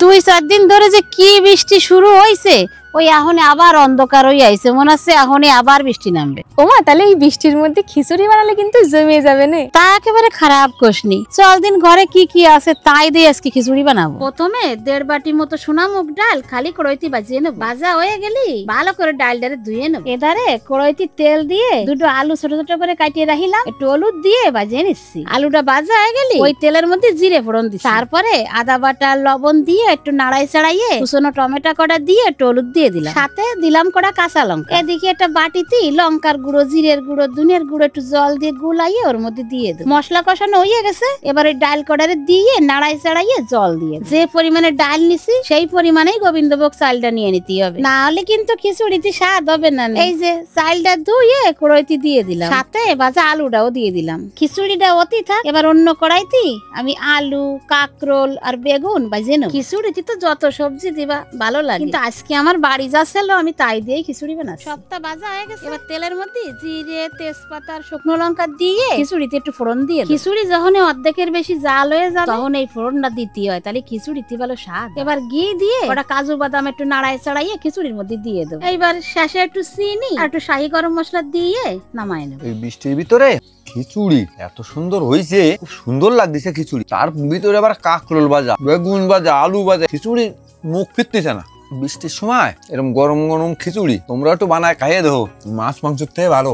2-4 দিন ধরে যে কি বৃষ্টি শুরু হয়েছে, ওই এখন আবার অন্ধকার হয়ে আইছে, মনে হচ্ছে এখন আবার বৃষ্টি নামবে। ওমা, তাহলে এই বৃষ্টির মধ্যে খিচুড়ি বানালে কিন্তু জমে যাবে না। তা একেবারে খারাপ কোশনি। চল দিন ঘরে কি কি আছে তাই দিয়ে আজকে খিচুড়ি বানাবো। প্রথমে 1.5 বাটি মতো সোনা মুগ ডাল খালি কড়াইতে বাজিয়ে নেব। ভাজা হয়ে গেলি ভালো করে ডালটারে ধুয়ে নেব। এধারে কড়াইতে তেল দিয়ে 2টো আলু ছোট ছোট করে কাটিয়ে রাখিলাম, একটু হলুদ দিয়ে বাজিয়ে নিচ্ছি। আলুটা ভাজা হয়ে গেলি ওই তেলের মধ্যে জিরে ফোড়ন দিচ্ছি, তারপরে আদা বাটা লবণ দিয়ে একটু নাড়াই চাড়াইয়ে কুচনো টমেটো কটা দিয়ে একটু হলুদ দিয়ে দিলাম, সাথে দিলাম কটা কাঁচা লঙ্কা। এদিকে একটা বাটিতে লঙ্কার গুঁড়ো, জিরের গুঁড়ো, ধনিয়ার গুঁড়ো একটু জল দিয়ে গুলাইয়ে ওর মধ্যে দিয়ে দেব। মশলা কষানো হয়ে গেছে, এবার ওই ডাল কড়ারে দিয়ে নাড়াই চাড়াইয়ে জল দিয়ে যে পরিমাণে ডাল নিছি সেই পরিমাণেই গোবিন্দভোগ চালটা নিয়ে নিতে হবে, না হলে কিন্তু খিচুড়িতে স্বাদ হবে না। এই যে চালটা ধুয়ে কড়াইতে দিয়ে দিলাম, সাথে ভাজা আলুটাও দিয়ে দিলাম। খিচুড়িটা অতি থাক, এবার অন্য কড়াইতে আমি আলু, কাকরোল আর বেগুন ভাজে নেব। খিচুড়িতে তো যত সবজি দিবা ভালো লাগে, কিন্তু আজকে আমার বাড়ি যাচ্ছিল আমি তাই দিয়ে খিচুড়ি বানাচ্ছি। সবটা ভাজা হয়ে গেছে, এবার তেলের মধ্যে জিরে, তেজপাতা আর শুকনো লঙ্কা দিয়ে খিচুড়িতে একটু ফোড়ন দিয়ে। খিচুড়ি যখন অর্ধেকের বেশি জাল হয়ে যাবে তখন এই ফোড়নটা দিতে হয়, তাহলে খিচুড়িতে ভালো স্বাদ। এবার ঘি দিয়ে ওটা কাজু বাদাম একটু নাড়াই চাড়াইয়ে খিচুড়ির মধ্যে দিয়ে দেবো। এইবার শেষে একটু চিনি আর একটু শাহি গরম মশলা দিয়ে নামাই নেব। এই বৃষ্টির ভিতরে খিচুড়ি এত সুন্দর হয়েছে, খুব সুন্দর লাগতেছে খিচুড়ি। তার ভিতরে আবার কাকরোল ভাজা, বেগুন ভাজা, আলু ভাজা, খিচুড়ি মুখ ফিরতেছে না। বৃষ্টির সময় এরকম গরম গরম খিচুড়ি তোমরা একটু বানায় খাইয়ে দেবো, মাছ মাংসের থেকে ভালো।